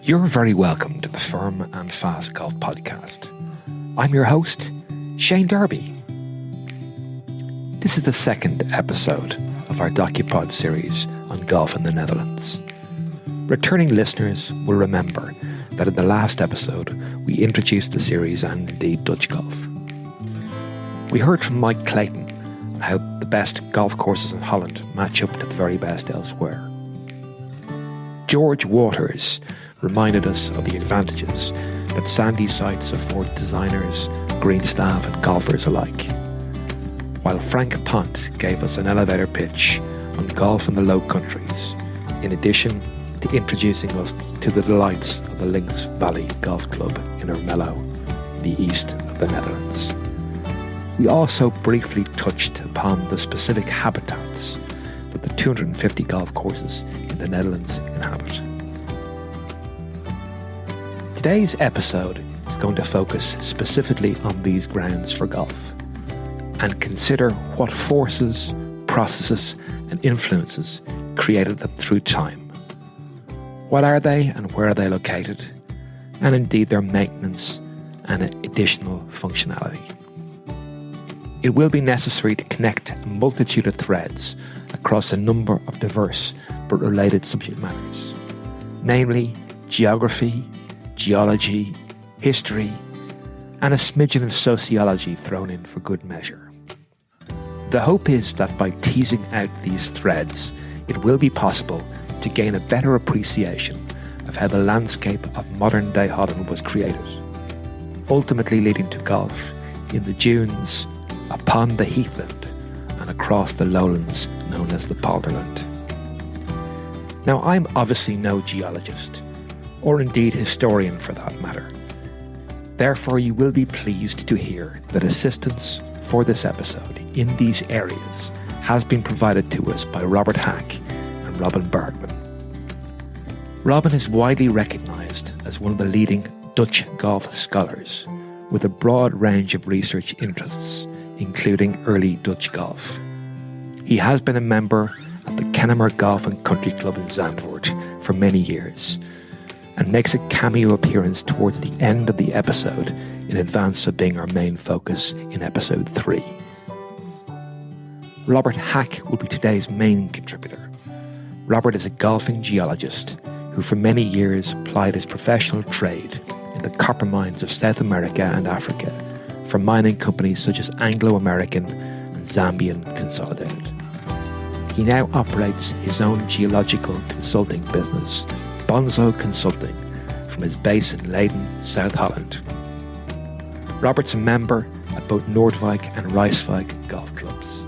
You're very welcome to the Firm and Fast Golf Podcast. I'm your host, Shane Darby. This is the second episode of our docupod series on golf in the Netherlands. Returning listeners will remember that in the last episode we introduced the series and indeed Dutch golf. We heard from Mike Clayton on how the best golf courses in Holland match up to the very best elsewhere. George Waters reminded us of the advantages that sandy sites afford designers, green staff and golfers alike. While Frank Pont gave us an elevator pitch on golf in the Low Countries, in addition to introducing us to the delights of the Links Valley Golf Club in Ermelo, the east of the Netherlands. We also briefly touched upon the specific habitats that the 250 golf courses in the Netherlands inhabit. Today's episode is going to focus specifically on these grounds for golf and consider what forces, processes and influences created them through time. What are they and where are they located? And indeed their maintenance and additional functionality. It will be necessary to connect a multitude of threads across a number of diverse but related subject matters, namely geography, geology, history, and a smidgen of sociology thrown in for good measure. The hope is that by teasing out these threads, it will be possible to gain a better appreciation of how the landscape of modern-day Holland was created, ultimately leading to golf in the dunes, upon the heathland, and across the lowlands known as the polderland. Now, I'm obviously no geologist, or indeed historian for that matter. Therefore, you will be pleased to hear that assistance for this episode in these areas has been provided to us by Robert Hack and Robin Bargmann. Robin is widely recognised as one of the leading Dutch golf scholars with a broad range of research interests, including early Dutch golf. He has been a member of the Kennemer Golf and Country Club in Zandvoort for many years, and makes a cameo appearance towards the end of the episode in advance of being our main focus in episode 3. Robert Hack will be today's main contributor. Robert is a golfing geologist who for many years plied his professional trade in the copper mines of South America and Africa for mining companies such as Anglo-American and Zambian Consolidated. He now operates his own geological consulting business, Bonzo Consulting, from his base in Leiden, South Holland. Robert's a member at both Noordwijk and Rijswijk golf clubs.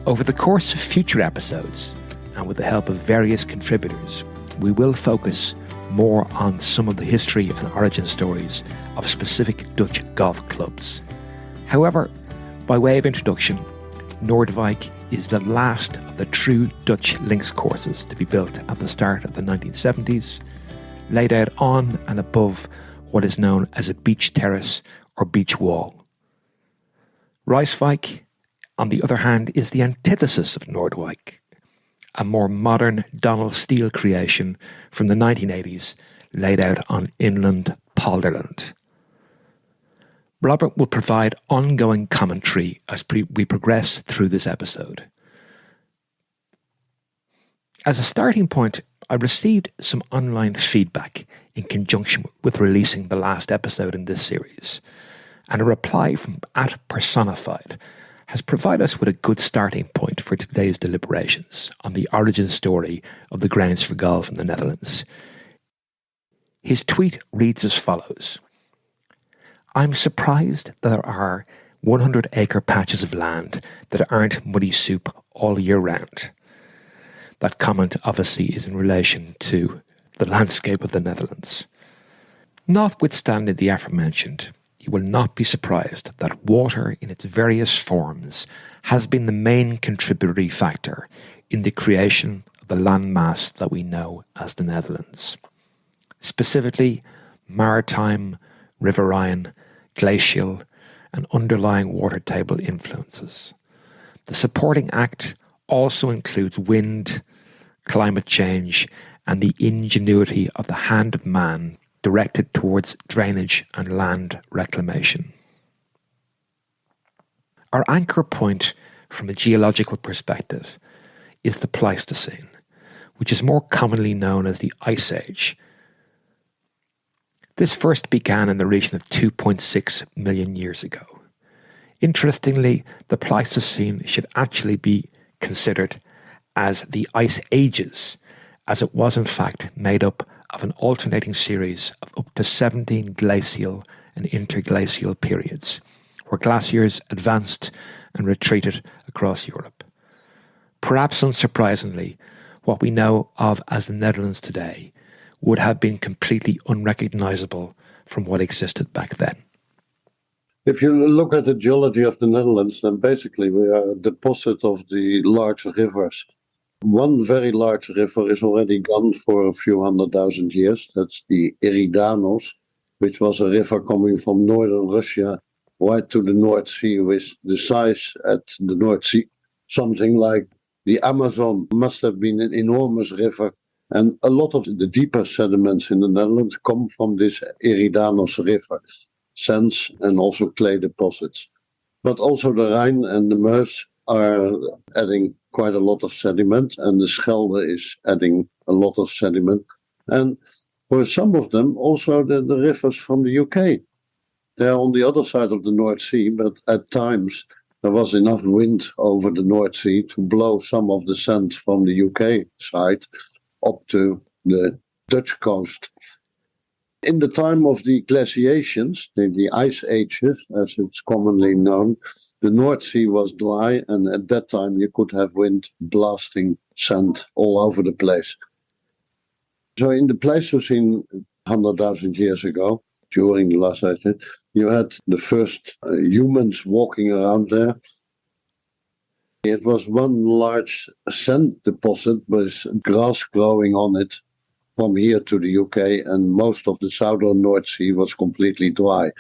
Over the course of future episodes, and with the help of various contributors, we will focus more on some of the history and origin stories of specific Dutch golf clubs. However, by way of introduction, Noordwijk is the last of the true Dutch links courses to be built at the start of the 1970s, laid out on and above what is known as a beach terrace or beach wall. Rijswijk, on the other hand, is the antithesis of Noordwijk, a more modern Donald Steele creation from the 1980s laid out on inland polderland. Robert will provide ongoing commentary as we progress through this episode. As a starting point, I received some online feedback in conjunction with releasing the last episode in this series, and a reply from @personified has provided us with a good starting point for today's deliberations on the origin story of the grounds for golf in the Netherlands. His tweet reads as follows: I'm surprised there are 100-acre patches of land that aren't muddy soup all year round. That comment obviously is in relation to the landscape of the Netherlands. Notwithstanding the aforementioned, you will not be surprised that water in its various forms has been the main contributory factor in the creation of the landmass that we know as the Netherlands. Specifically, maritime, riverine, glacial, and underlying water table influences. The supporting act also includes wind, climate change, and the ingenuity of the hand of man directed towards drainage and land reclamation. Our anchor point from a geological perspective is the Pleistocene, which is more commonly known as the Ice Age. This first began in the region of 2.6 million years ago. Interestingly, the Pleistocene should actually be considered as the Ice Ages, as it was in fact made up of an alternating series of up to 17 glacial and interglacial periods, where glaciers advanced and retreated across Europe. Perhaps unsurprisingly, what we know of as the Netherlands today would have been completely unrecognisable from what existed back then. If you look at the geology of the Netherlands, then basically we are a deposit of the large rivers. One very large river is already gone for a few 100,000 years. That's the Eridanos, which was a river coming from northern Russia right to the North Sea, with the size at the North Sea. Something like the Amazon must have been an enormous river. And a lot of the deeper sediments in the Netherlands come from this Eridanos river. Sands and also clay deposits. But also the Rhine and the Meuse are adding quite a lot of sediment, and the Schelde is adding a lot of sediment. And for some of them, also the rivers from the UK. They're on the other side of the North Sea, but at times there was enough wind over the North Sea to blow some of the sand from the UK side up to the Dutch coast. In the time of the glaciations, the ice ages, as it's commonly known, the North Sea was dry, and at that time you could have wind blasting sand all over the place. So in the Pleistocene 100,000 years ago, during the last ice age, you had the first humans walking around there. It was one large sand deposit with grass growing on it from here to the UK, and most of the southern North Sea was completely dry.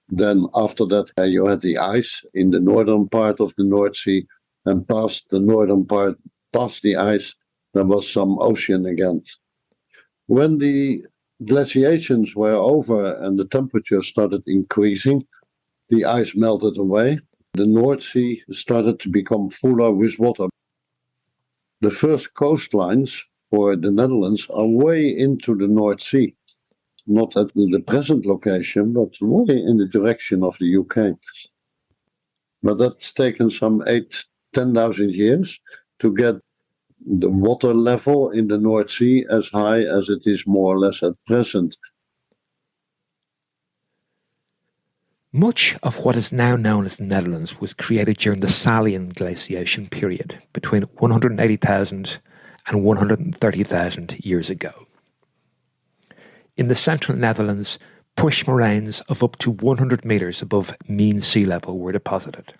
Then after that, you had the ice in the northern part of the North Sea, and past the northern part, past the ice, there was some ocean again. When the glaciations were over and the temperature started increasing, the ice melted away. The North Sea started to become fuller with water. The first coastlines for the Netherlands are way into the North Sea, not at the present location, but way in the direction of the UK. But that's taken some 10,000 years to get the water level in the North Sea as high as it is more or less at present. Much of what is now known as the Netherlands was created during the Salian glaciation period between 180,000 and 130,000 years ago. In the central Netherlands, push moraines of up to 100 metres above mean sea level were deposited.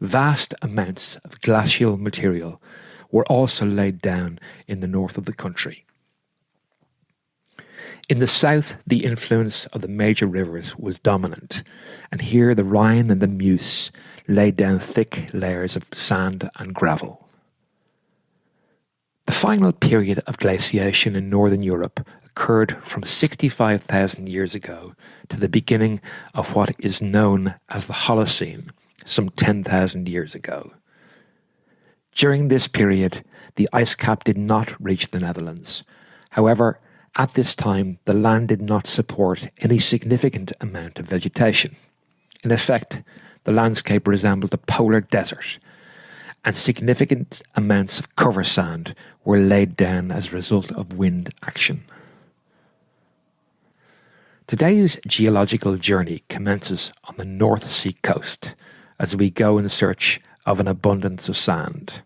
Vast amounts of glacial material were also laid down in the north of the country. In the south, the influence of the major rivers was dominant, and here the Rhine and the Meuse laid down thick layers of sand and gravel. The final period of glaciation in northern Europe occurred from 65,000 years ago to the beginning of what is known as the Holocene, some 10,000 years ago. During this period, the ice cap did not reach the Netherlands. However, at this time, the land did not support any significant amount of vegetation. In effect, the landscape resembled a polar desert, and significant amounts of cover sand were laid down as a result of wind action. Today's geological journey commences on the North Sea coast as we go in search of an abundance of sand.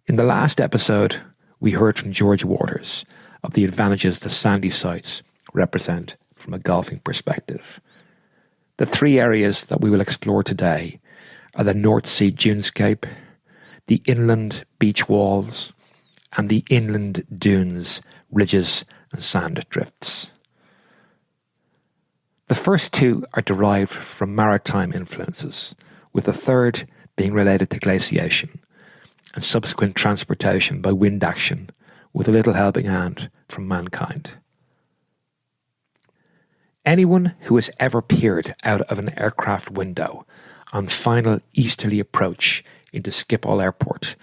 In the last episode, we heard from George Waters of the advantages the sandy sites represent from a golfing perspective. The three areas that we will explore today are the North Sea dunescape, the inland beach walls, and the inland dunes, ridges and sand drifts. The first two are derived from maritime influences, with the third being related to glaciation and subsequent transportation by wind action with a little helping hand from mankind. Anyone who has ever peered out of an aircraft window on final easterly approach into Schiphol Airport,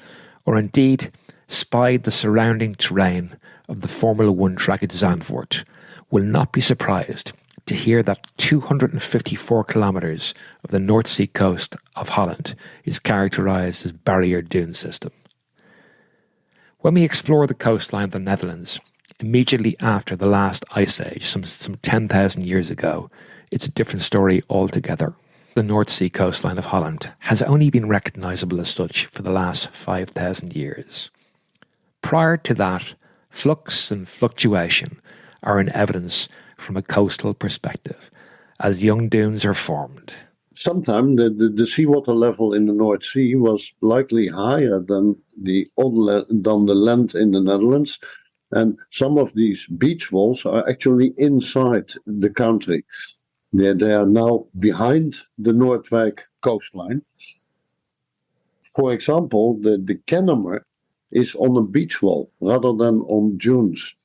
or indeed spied the surrounding terrain of the Formula One track at Zandvoort, will not be surprised to hear that 254 kilometres of the North Sea coast of Holland is characterised as barrier dune system. When we explore the coastline of the Netherlands, immediately after the last ice age, some 10,000 years ago, it's a different story altogether. The North Sea coastline of Holland has only been recognisable as such for the last 5,000 years. Prior to that, flux and fluctuation are in evidence from a coastal perspective, as young dunes are formed. Sometimes the seawater level in the North Sea was likely higher than the land in the Netherlands. And some of these beach walls are actually inside the country. They are now behind the Noordwijk coastline. For example, the Kennemer is on a beach wall rather than on dunes.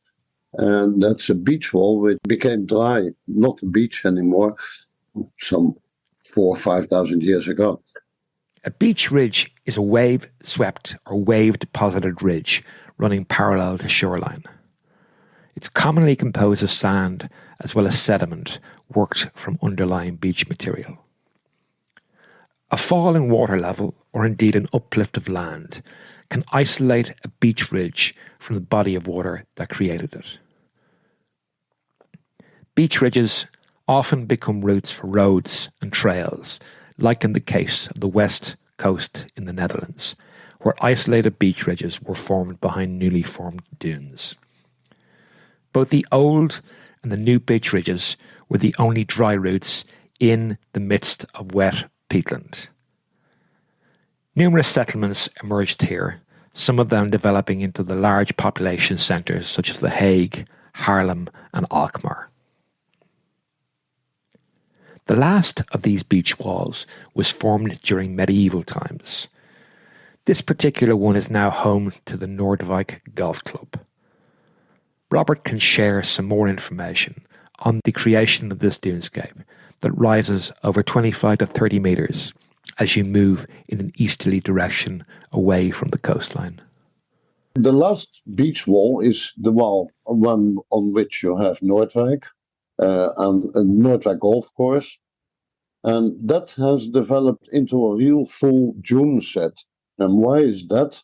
And that's a beach wall which became dry, not a beach anymore, some 4,000 or 5,000 years ago. A beach ridge is a wave-swept or wave-deposited ridge running parallel to shoreline. It's commonly composed of sand as well as sediment worked from underlying beach material. A fall in water level, or indeed an uplift of land, can isolate a beach ridge from the body of water that created it. Beach ridges often become routes for roads and trails, like in the case of the west coast in the Netherlands, where isolated beach ridges were formed behind newly formed dunes. Both the old and the new beach ridges were the only dry routes in the midst of wet peatland. Numerous settlements emerged here, some of them developing into the large population centres such as The Hague, Haarlem and Alkmaar. The last of these beach walls was formed during medieval times. This particular one is now home to the Noordwijk Golf Club. Robert can share some more information on the creation of this dunescape that rises over 25 to 30 metres as you move in an easterly direction away from the coastline. The last beach wall is the one on which you have Noordwijk and a Noordwijk golf course. And that has developed into a real full dune set. And why is that?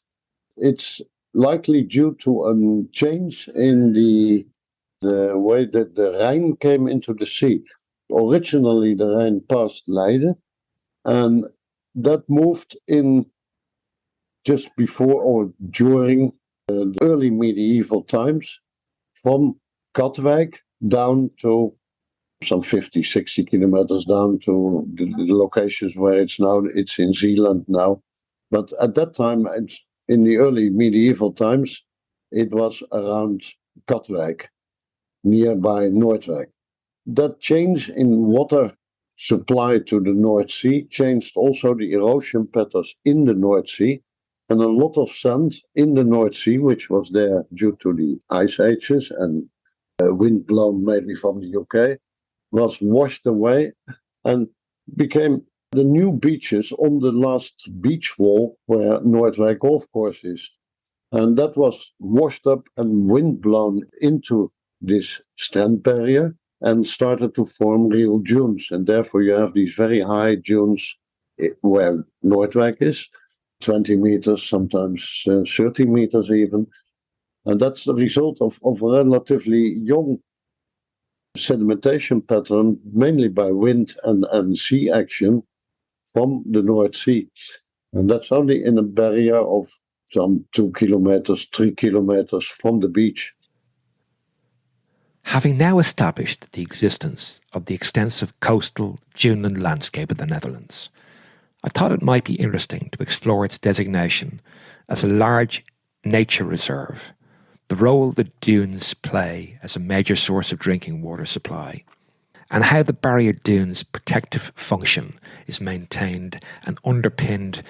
It's likely due to a change in the way that the Rhine came into the sea. Originally, the Rhine passed Leiden, and that moved in just before or during the early medieval times from Katwijk down to some 50, 60 kilometers down to the locations where it's now. It's in Zeeland now. But at that time, in the early medieval times, it was around Katwijk, nearby Noordwijk. That change in water supply to the North Sea changed also the erosion patterns in the North Sea, and a lot of sand in the North Sea, which was there due to the ice ages and wind blown maybe from the UK, was washed away and became the new beaches on the last beach wall where Noordwijk Golf Course is. And that was washed up and wind blown into this strand barrier and started to form real dunes. And therefore you have these very high dunes where Noordwijk is, 20 meters, sometimes 30 meters even. And that's the result of a relatively young sedimentation pattern, mainly by wind and sea action from the North Sea. And that's only in a barrier of some 2 kilometers, 3 kilometers from the beach. Having now established the existence of the extensive coastal duneland landscape of the Netherlands, I thought it might be interesting to explore its designation as a large nature reserve, the role that dunes play as a major source of drinking water supply, and how the barrier dunes' protective function is maintained and underpinned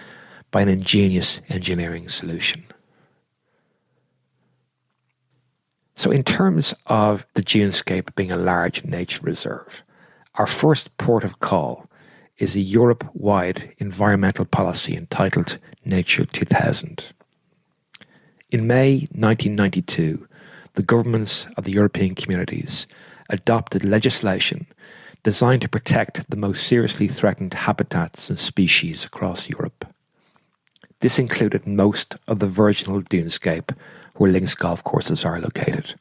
by an ingenious engineering solution. So in terms of the dunescape being a large nature reserve, our first port of call is a Europe-wide environmental policy entitled Nature 2000. In May 1992, the governments of the European communities adopted legislation designed to protect the most seriously threatened habitats and species across Europe. This included most of the virginal dunescape where links golf courses are located.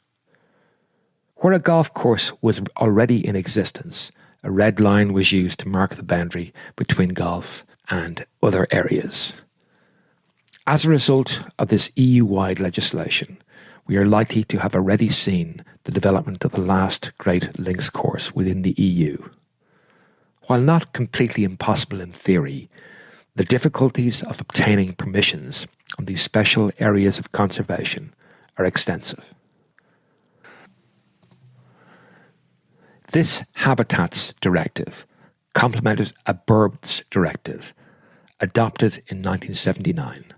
Where a golf course was already in existence, a red line was used to mark the boundary between golf and other areas. As a result of this EU-wide legislation, we are likely to have already seen the development of the last great links course within the EU. While not completely impossible in theory, the difficulties of obtaining permissions on these special areas of conservation are extensive. This Habitats Directive complemented a Birds Directive adopted in 1979.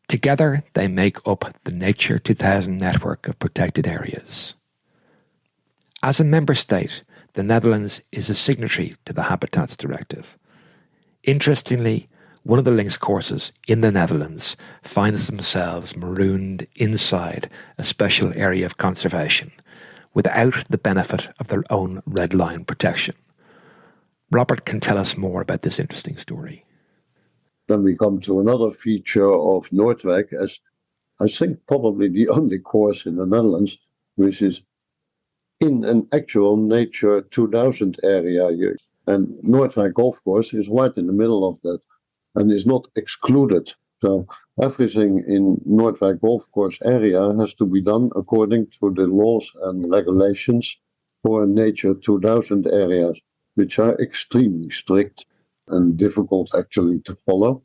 Together, they make up the Nature 2000 network of protected areas. As a member state, the Netherlands is a signatory to the Habitats Directive. Interestingly, one of the links courses in the Netherlands finds themselves marooned inside a special area of conservation without the benefit of their own red line protection. Robert can tell us more about this interesting story. Then we come to another feature of Noordwijk as, I think, probably the only course in the Netherlands which is in an actual Nature 2000 area. And Noordwijk Golf Course is right in the middle of that and is not excluded. So everything in Noordwijk Golf Course area has to be done according to the laws and regulations for Nature 2000 areas, which are extremely strict and difficult actually to follow.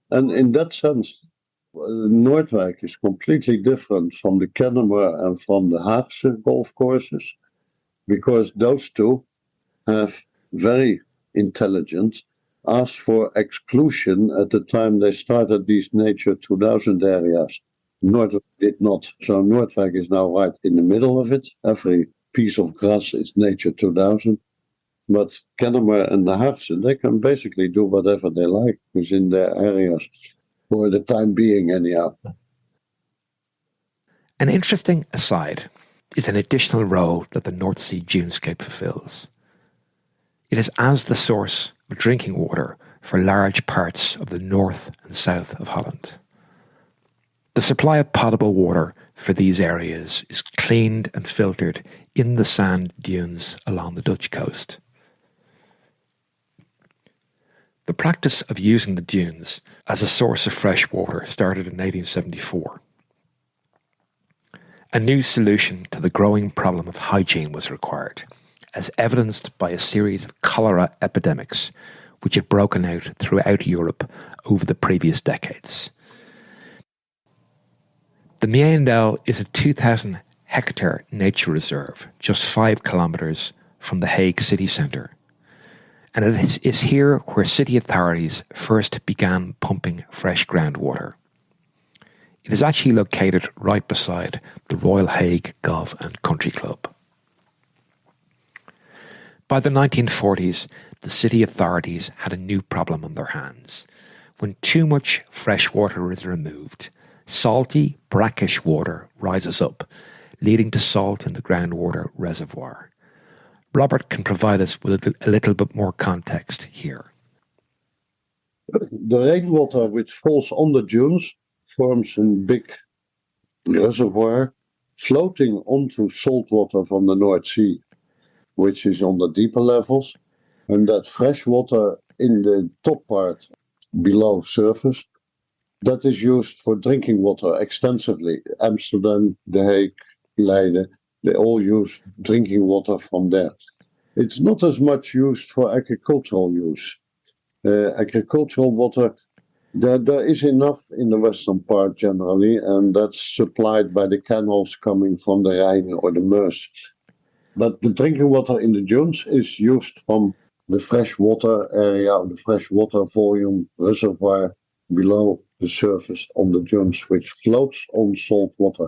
And in that sense, Noordwijk is completely different from the Kennemer and from the Haagse golf courses, because those two have very intelligent asked for exclusion at the time they started these Nature 2000 areas. Noordwijk did not. So Noordwijk is now right in the middle of it. Every piece of grass is Nature 2000. But Kennemer and the Haagse, they can basically do whatever they like within their areas, for the time being anyhow. An interesting aside is an additional role that the North Sea dunescape fulfills. It is as the source of drinking water for large parts of the north and south of Holland. The supply of potable water for these areas is cleaned and filtered in the sand dunes along the Dutch coast. The practice of using the dunes as a source of fresh water started in 1874. A new solution to the growing problem of hygiene was required, as evidenced by a series of cholera epidemics which had broken out throughout Europe over the previous decades. The Myriad is a 2,000 hectare nature reserve just 5 kilometres from the Hague city centre, and it is here where city authorities first began pumping fresh groundwater. It is actually located right beside the Royal Hague Golf and Country Club. By the 1940s, the city authorities had a new problem on their hands. When too much fresh water is removed, salty, brackish water rises up, leading to salt in the groundwater reservoir. Robert can provide us with a little bit more context here. The rainwater which falls on the dunes forms a big reservoir floating onto salt water from the North Sea, which is on the deeper levels, and that fresh water in the top part below surface, that is used for drinking water extensively. Amsterdam, The Hague, Leiden, they all use drinking water from there. It's not as much used for agricultural use. Agricultural water, there is enough in the western part generally, and that's supplied by the canals coming from the Rhine or the Meuse. But the drinking water in the dunes is used from the freshwater area, the freshwater volume reservoir below the surface on the dunes, which floats on salt water.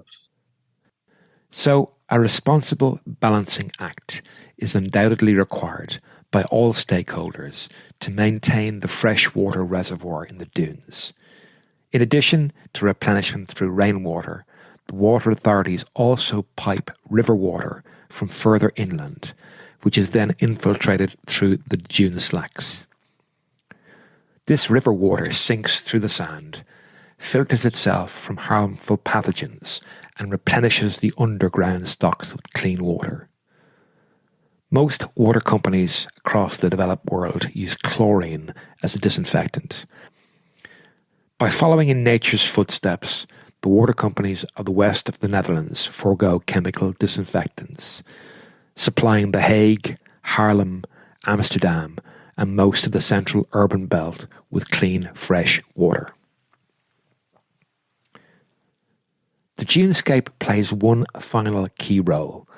So a responsible balancing act is undoubtedly required by all stakeholders to maintain the freshwater reservoir in the dunes. In addition to replenishment through rainwater, the water authorities also pipe river water from further inland, which is then infiltrated through the dune slacks. This river water sinks through the sand, filters itself from harmful pathogens, and replenishes the underground stocks with clean water. Most water companies across the developed world use chlorine as a disinfectant. By following in nature's footsteps, the water companies of the west of the Netherlands forego chemical disinfectants, supplying The Hague, Haarlem, Amsterdam, and most of the central urban belt with clean, fresh water. The dunescape plays one final key role.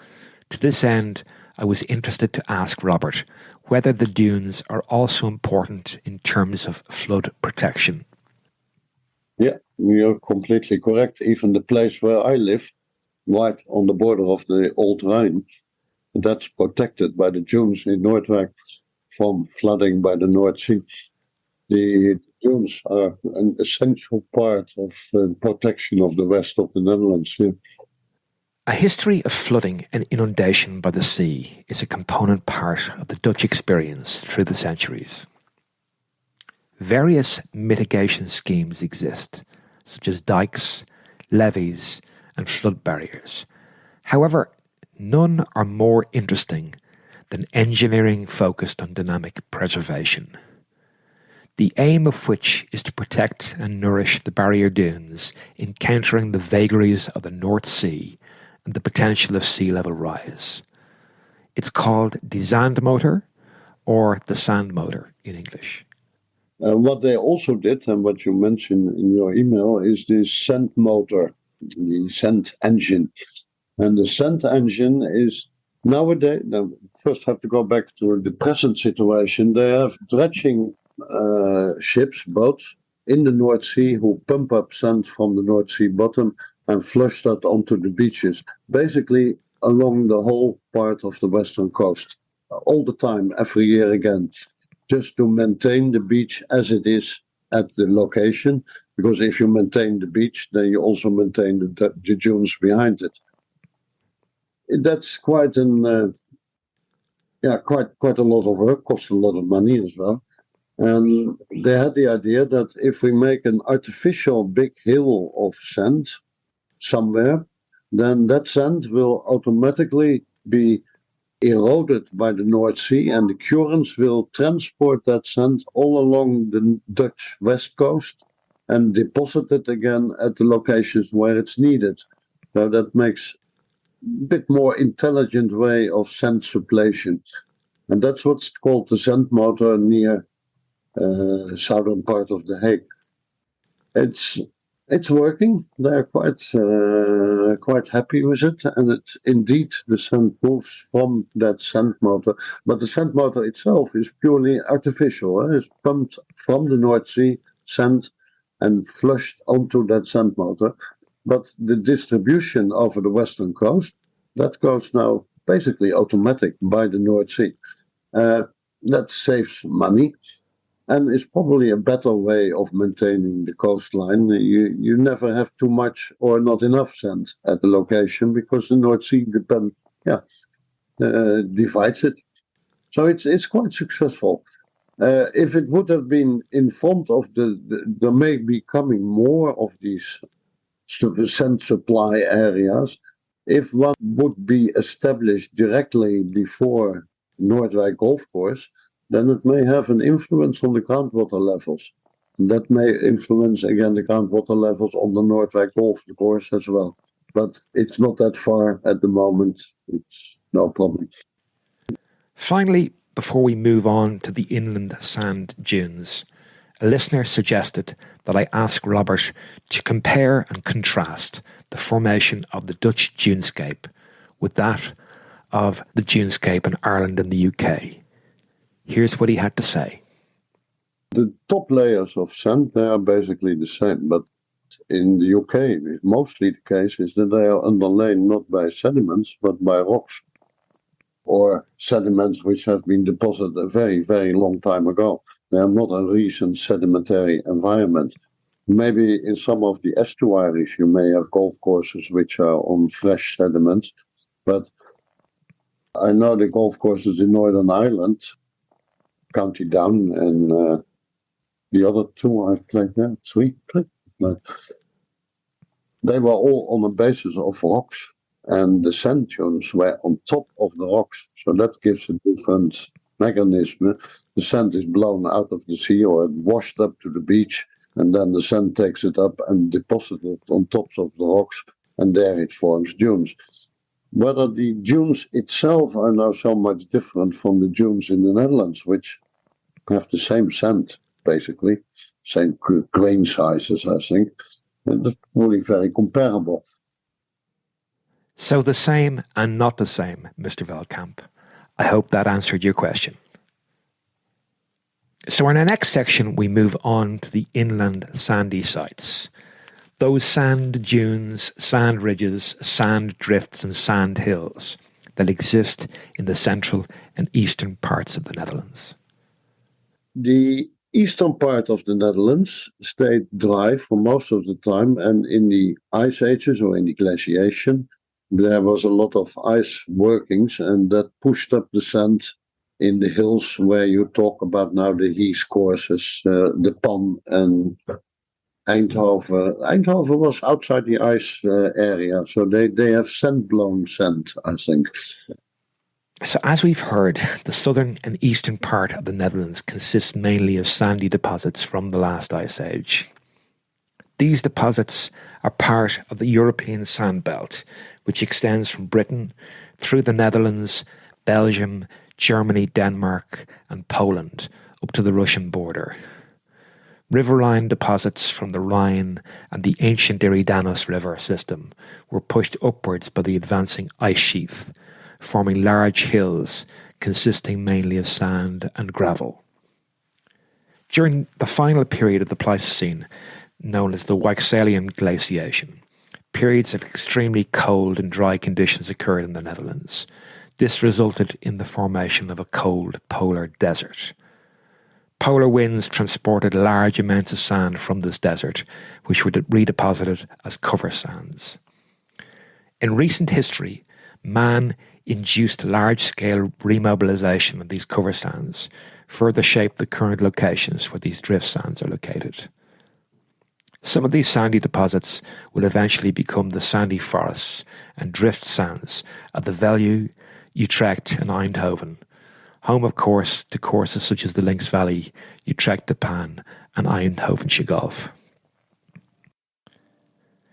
To this end, I was interested to ask Robert whether the dunes are also important in terms of flood protection. Yeah, you're completely correct. Even the place where I live, right on the border of the Old Rhine, that's protected by the dunes in Noordwijk from flooding by the North Sea. The dunes are an essential part of protection of the west of the Netherlands. Yeah. A history of flooding and inundation by the sea is a component part of the Dutch experience through the centuries. Various mitigation schemes exist, such as dikes, levees, and flood barriers. However, none are more interesting than engineering focused on dynamic preservation, the aim of which is to protect and nourish the barrier dunes, encountering the vagaries of the North Sea and the potential of sea level rise. It's called the zandmotor, or the sand motor in English. What they also did, and what you mentioned in your email, is the sand motor, the sand engine. And the sand engine is nowadays, now first have to go back to the present situation. They have dredging ships, boats, in the North Sea who pump up sand from the North Sea bottom and flush that onto the beaches, basically along the whole part of the western coast, all the time, every year again, just to maintain the beach as it is at the location, because if you maintain the beach, then you also maintain the dunes behind it. That's quite a lot of work, costs a lot of money as well. And they had the idea that if we make an artificial big hill of sand somewhere, then that sand will automatically be eroded by the North Sea, and the currents will transport that sand all along the Dutch west coast and deposit it again at the locations where it's needed. So that makes a bit more intelligent way of sand supplying. And that's what's called the sand motor near southern part of The Hague. It's working. They're quite happy with it, and it's indeed the sand moves from that sand motor. But the sand motor itself is purely artificial. It's pumped from the North Sea sand and flushed onto that sand motor. But the distribution over the western coast, that goes now basically automatic by the North Sea. That saves money. And it's probably a better way of maintaining the coastline. You never have too much or not enough sand at the location, because the North Sea divides it. So it's quite successful. If it would have been in front of there may be coming more of these sand supply areas. If one would be established directly before Noordwijk Golf Course, then it may have an influence on the groundwater levels. And that may influence, again, the groundwater levels on the Noordwijk Golf Course as well. But it's not that far at the moment. It's no problem. Finally, before we move on to the inland sand dunes, a listener suggested that I ask Robert to compare and contrast the formation of the Dutch dunescape with that of the dunescape in Ireland and the UK. Here's what he had to say. The top layers of sand, they are basically the same, but in the UK, mostly the case is that they are underlain not by sediments, but by rocks, or sediments which have been deposited a very, very long time ago. They are not a recent sedimentary environment. Maybe in some of the estuaries you may have golf courses which are on fresh sediments, but I know the golf courses in Northern Ireland, County Down, and the other two I've played there, three, they were all on the basis of rocks, and the sand dunes were on top of the rocks. So that gives a different mechanism. The sand is blown out of the sea or washed up to the beach, and then the sand takes it up and deposits it on tops of the rocks, and there it forms dunes. Whether the dunes itself are now so much different from the dunes in the Netherlands, which have the same sand, basically, same grain sizes, I think, and that's really very comparable. So the same and not the same, Mr. Veldkamp. I hope that answered your question. So in our next section, we move on to the inland sandy sites. Those sand dunes, sand ridges, sand drifts and sand hills that exist in the central and eastern parts of the Netherlands. The eastern part of the Netherlands stayed dry for most of the time, and in the ice ages or in the glaciation, there was a lot of ice workings, and that pushed up the sand in the hills where you talk about now the Hees courses, the Pan and Eindhoven. Eindhoven was outside the ice area, so they have sand-blown sand, I think. So as we've heard, the southern and eastern part of the Netherlands consists mainly of sandy deposits from the last ice age. These deposits are part of the European sand belt, which extends from Britain through the Netherlands, Belgium, Germany, Denmark and Poland up to the Russian border. Riverine deposits from the Rhine and the ancient Eridanus River system were pushed upwards by the advancing ice sheath, forming large hills consisting mainly of sand and gravel. During the final period of the Pleistocene, known as the Weichselian glaciation, periods of extremely cold and dry conditions occurred in the Netherlands. This resulted in the formation of a cold polar desert. Polar winds transported large amounts of sand from this desert, which were redeposited as cover sands. In recent history, man induced large-scale remobilization of these cover sands, further shaped the current locations where these drift sands are located. Some of these sandy deposits will eventually become the sandy forests and drift sands of the Veluwe, Utrecht and Eindhoven, home of course to courses such as the Lynx Valley, Utrecht de Pan and Eindhovense Golf.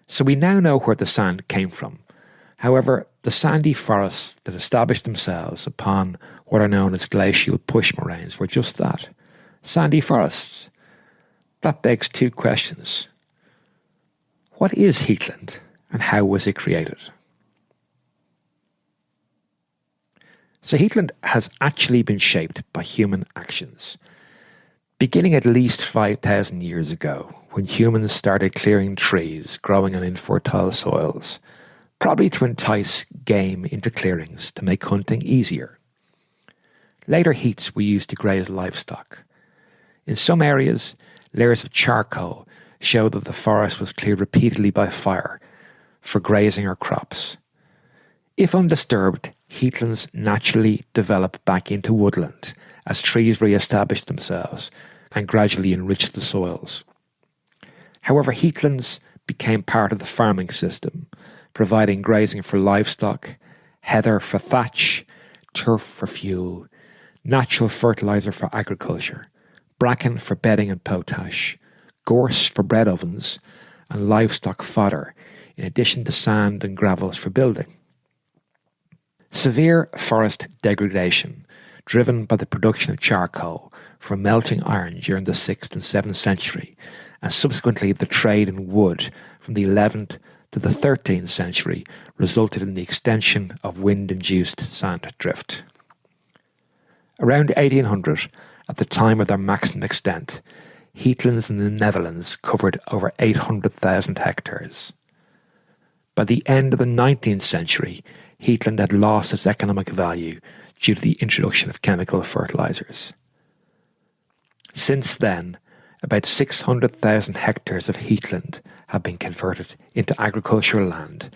So we now know where the sand came from. However, the sandy forests that established themselves upon what are known as glacial push moraines were just that, sandy forests. That begs two questions. What is heathland and how was it created? So heathland has actually been shaped by human actions. Beginning at least 5,000 years ago, when humans started clearing trees growing on infertile soils, probably to entice game into clearings to make hunting easier. Later heaths were used to graze livestock. In some areas, layers of charcoal show that the forest was cleared repeatedly by fire for grazing or crops. If undisturbed, heathlands naturally develop back into woodland as trees re-establish themselves and gradually enrich the soils. However, heathlands became part of the farming system, providing grazing for livestock, heather for thatch, turf for fuel, natural fertilizer for agriculture, bracken for bedding and potash, gorse for bread ovens, and livestock fodder, in addition to sand and gravels for building. Severe forest degradation, driven by the production of charcoal from melting iron during the 6th and 7th century, and subsequently the trade in wood from the 11th to the 13th century, resulted in the extension of wind-induced sand drift. Around 1800, at the time of their maximum extent, heathlands in the Netherlands covered over 800,000 hectares. By the end of the 19th century, heathland had lost its economic value due to the introduction of chemical fertilizers. Since then, about 600,000 hectares of heathland have been converted into agricultural land,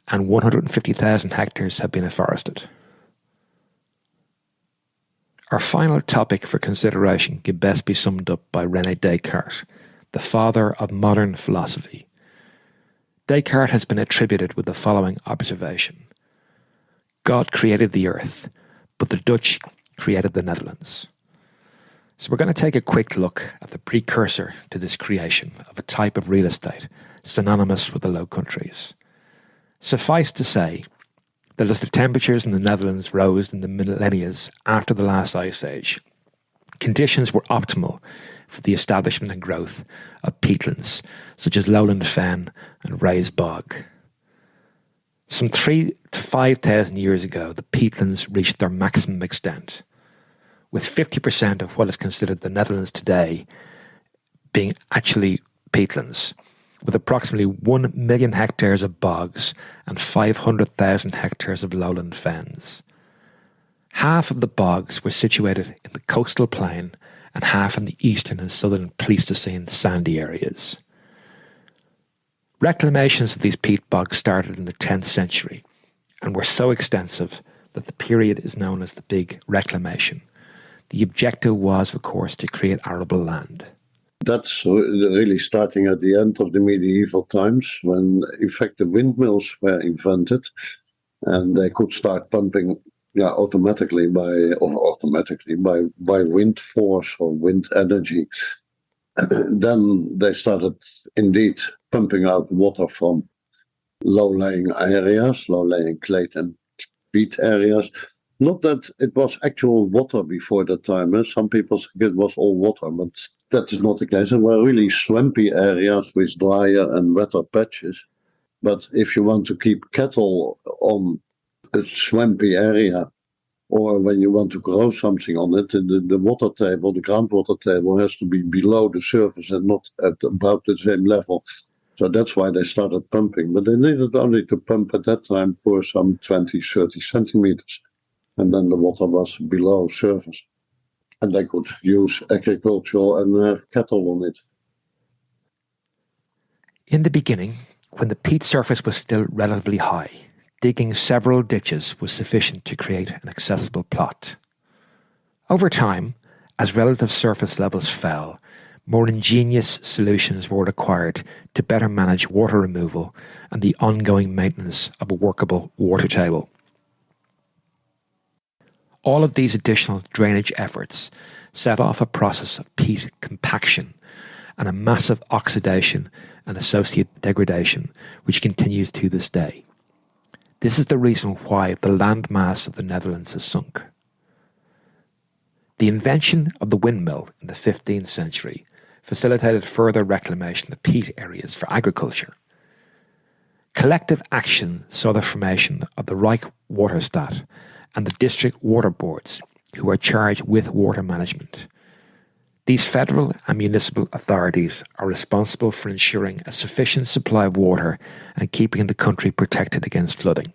and 150,000 hectares have been afforested. Our final topic for consideration can best be summed up by René Descartes, the father of modern philosophy. Descartes has been attributed with the following observation: God created the earth, but the Dutch created the Netherlands. So we're going to take a quick look at the precursor to this creation of a type of real estate synonymous with the Low Countries. Suffice to say that as the temperatures in the Netherlands rose in the millennia after the last ice age, conditions were optimal for the establishment and growth of peatlands such as lowland fen and raised bog. Some 3,000 to 5,000 years ago, the peatlands reached their maximum extent, with 50% of what is considered the Netherlands today being actually peatlands, with approximately 1 million hectares of bogs and 500,000 hectares of lowland fens. Half of the bogs were situated in the coastal plain and half in the eastern and southern Pleistocene sandy areas. Reclamations of these peat bogs started in the 10th century and were so extensive that the period is known as the Big Reclamation. The objective was, of course, to create arable land. That's really starting at the end of the medieval times, when in fact the windmills were invented and they could start pumping automatically by wind force or wind energy. Then they started indeed pumping out water from low-lying areas, low-lying clay and peat areas. Not that it was actual water before that time. Some people think it was all water, but that is not the case. There were really swampy areas with drier and wetter patches. But if you want to keep cattle on a swampy area, or when you want to grow something on it, the water table, the groundwater table, has to be below the surface and not at about the same level. So that's why they started pumping. But they needed only to pump at that time for some 20, 30 centimeters. And then the water was below surface. And they could use agriculture and have cattle on it. In the beginning, when the peat surface was still relatively high, digging several ditches was sufficient to create an accessible plot. Over time, as relative surface levels fell, more ingenious solutions were required to better manage water removal and the ongoing maintenance of a workable water table. All of these additional drainage efforts set off a process of peat compaction and a massive oxidation and associated degradation which continues to this day. This is the reason why the land mass of the Netherlands has sunk. The invention of the windmill in the 15th century facilitated further reclamation of peat areas for agriculture. Collective action saw the formation of the Rijkswaterstaat and the district water boards, who are charged with water management. These federal and municipal authorities are responsible for ensuring a sufficient supply of water and keeping the country protected against flooding.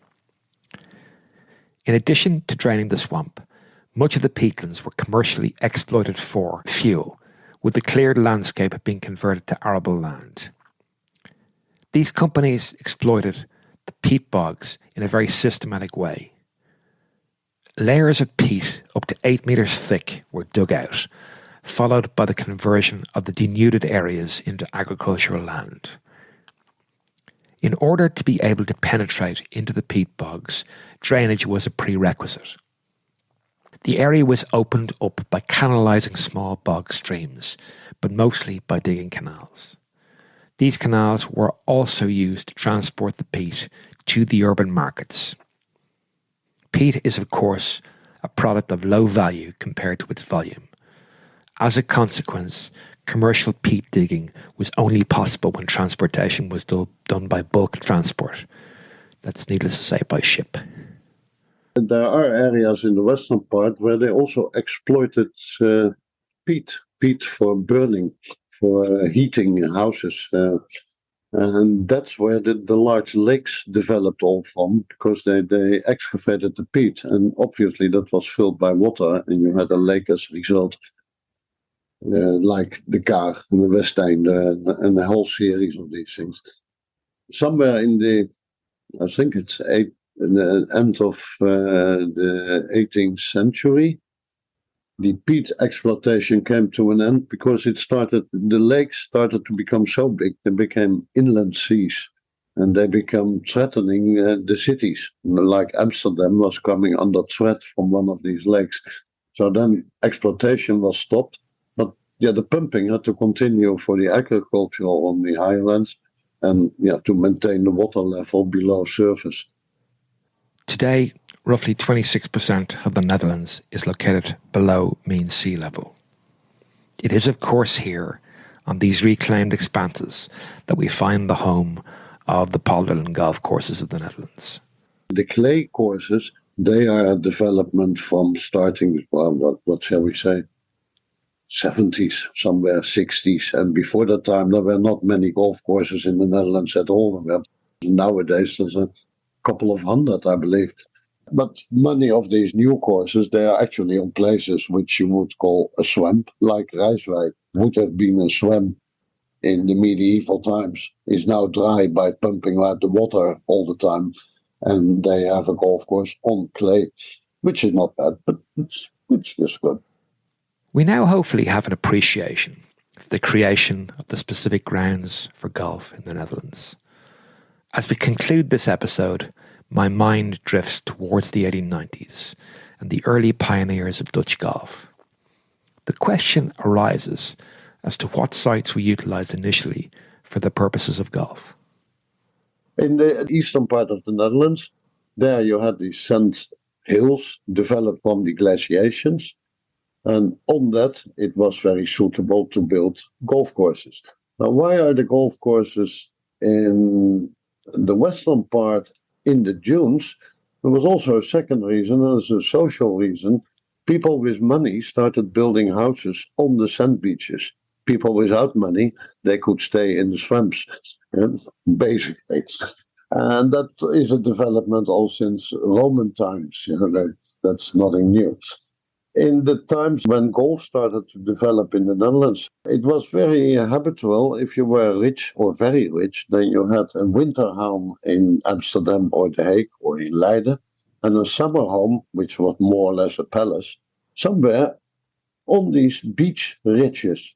In addition to draining the swamp, much of the peatlands were commercially exploited for fuel, with the cleared landscape being converted to arable land. These companies exploited the peat bogs in a very systematic way. Layers of peat up to 8 meters thick were dug out, followed by the conversion of the denuded areas into agricultural land. In order to be able to penetrate into the peat bogs, drainage was a prerequisite. The area was opened up by canalising small bog streams, but mostly by digging canals. These canals were also used to transport the peat to the urban markets. Peat is, of course, a product of low value compared to its volume. As a consequence, commercial peat digging was only possible when transportation was done by bulk transport. That's needless to say, by ship. There are areas in the western part where they also exploited peat for burning. for heating houses. And that's where the large lakes developed all from, because they excavated the peat. And obviously that was filled by water, and you had a lake as a result, like the Kaag and the Westeinde and the whole series of these things. Somewhere I think it's the end of the 18th century, the peat exploitation came to an end because the lakes started to become so big, they became inland seas, and they become threatening the cities. Like Amsterdam was coming under threat from one of these lakes. So then exploitation was stopped, but the pumping had to continue for the agricultural on the highlands, and to maintain the water level below surface. Today, roughly 26% of the Netherlands is located below mean sea level. It is, of course, here, on these reclaimed expanses, that we find the home of the polderland golf courses of the Netherlands. The clay courses, they are a development from starting, what shall we say, 70s, somewhere 60s. And before that time, there were not many golf courses in the Netherlands at all. Nowadays, there's a couple of hundred, I believe. But many of these new courses, they are actually on places which you would call a swamp, like Rijswijk would have been a swamp in the medieval times, is now dry by pumping out the water all the time. And they have a golf course on clay, which is not bad, but it's just good. We now hopefully have an appreciation for the creation of the specific grounds for golf in the Netherlands. As we conclude this episode, my mind drifts towards the 1890s and the early pioneers of Dutch golf. The question arises as to what sites were utilised initially for the purposes of golf. In the eastern part of the Netherlands, there you had the sand hills developed from the glaciations, and on that it was very suitable to build golf courses. Now, why are the golf courses in the western part in the dunes? There was also a second reason, and it's a social reason. People with money started building houses on the sand beaches. People without money, they could stay in the swamps, basically. And that is a development all since Roman times. That's nothing new. In the times when golf started to develop in the Netherlands, it was very habitual. If you were rich or very rich, then you had a winter home in Amsterdam or The Hague or in Leiden, and a summer home, which was more or less a palace, somewhere on these beach ridges.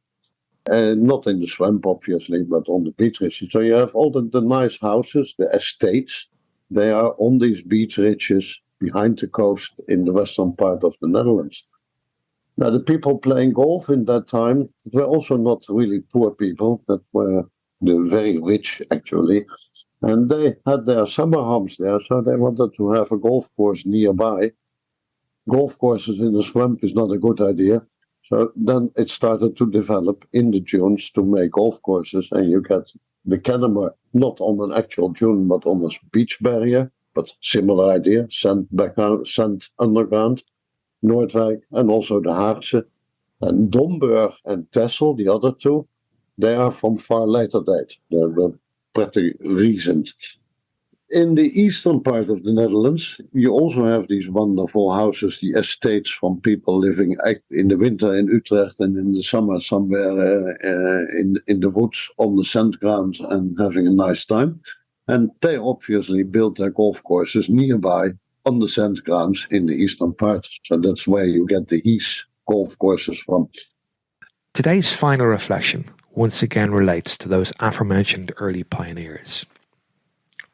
Not in the swamp, obviously, but on the beach ridges. So you have all the nice houses, the estates, they are on these beach ridges behind the coast in the western part of the Netherlands. Now, the people playing golf in that time were also not really poor people, that were the very rich, actually. And they had their summer homes there, so they wanted to have a golf course nearby. Golf courses in the swamp is not a good idea. So then it started to develop in the dunes to make golf courses, and you get the Kennemer not on an actual dune, but on a beach barrier. But similar idea, sand background, sand underground, Noordwijk, and also the Haagse. And Domburg and Texel, the other two, they are from far later date. They're pretty recent. In the eastern part of the Netherlands, you also have these wonderful houses, the estates from people living in the winter in Utrecht and in the summer somewhere in the woods on the sand grounds and having a nice time. And they obviously built their golf courses nearby on the sand grounds in the eastern part. So that's where you get the Heath golf courses from. Today's final reflection once again relates to those aforementioned early pioneers.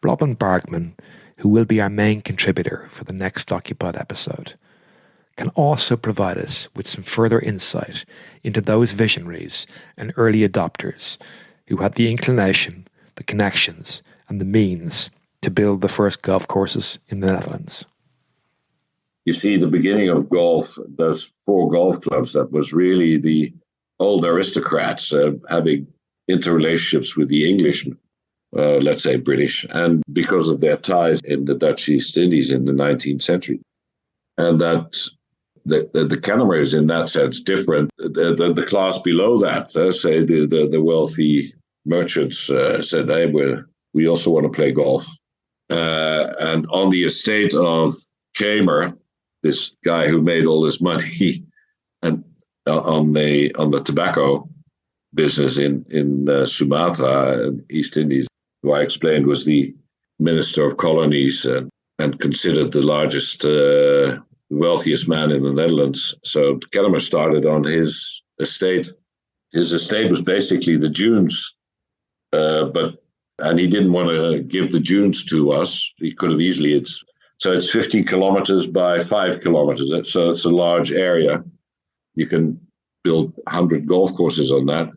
Robin Bargmann, who will be our main contributor for the next docupod episode, can also provide us with some further insight into those visionaries and early adopters who had the inclination, the connections, and the means to build the first golf courses in the Netherlands. You see, the beginning of golf, those 4 golf clubs, that was really the old aristocrats having interrelationships with the English, let's say British, and because of their ties in the Dutch East Indies in the 19th century. And that the Kennemer is in that sense different. The class below that, say the wealthy merchants, said, hey, we also want to play golf. And on the estate of Kamer, this guy who made all this money, and on the tobacco business in Sumatra and East Indies, who I explained was the Minister of Colonies and considered the largest, wealthiest man in the Netherlands. So Kennemer started on his estate. His estate was basically the dunes, and he didn't want to give the dunes to us. He could have easily. It's 15 kilometers by 5 kilometers. So it's a large area. You can build 100 golf courses on that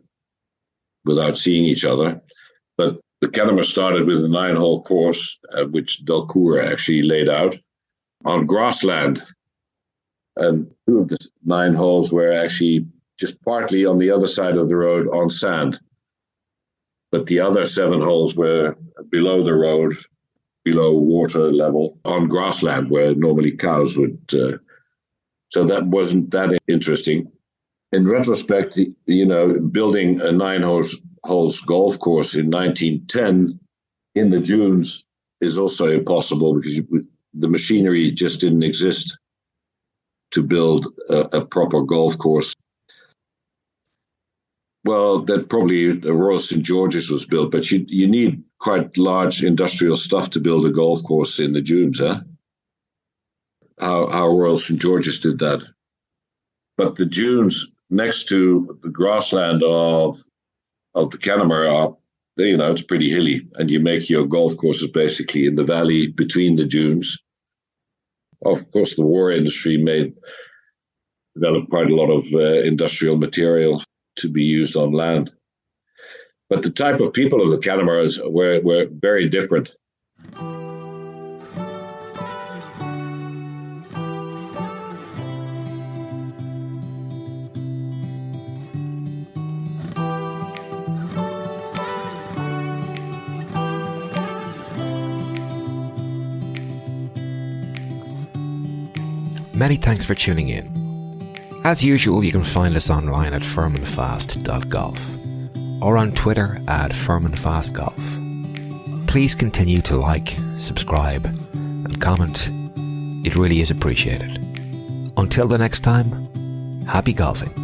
without seeing each other. But the Kennemer started with a 9-hole course, which Delcourt actually laid out on grassland. And 2 of the 9 holes were actually just partly on the other side of the road on sand. But the other 7 holes were below the road, below water level, on grassland where normally cows would. So that wasn't that interesting. In retrospect, building a 9-holes golf course in 1910 in the dunes is also impossible because the machinery just didn't exist to build a proper golf course. Well, that probably the Royal St. George's was built, but you need quite large industrial stuff to build a golf course in the dunes, huh? How Royal St. George's did that. But the dunes next to the grassland of the Kennemer are, it's pretty hilly, and you make your golf courses basically in the valley between the dunes. Of course, the war industry developed quite a lot of industrial material to be used on land. But the type of people of the Kennemers were very different. Many thanks for tuning in. As usual, you can find us online at firmandfast.golf or on Twitter at firmandfastgolf. Please continue to like, subscribe and comment. It really is appreciated. Until the next time, happy golfing.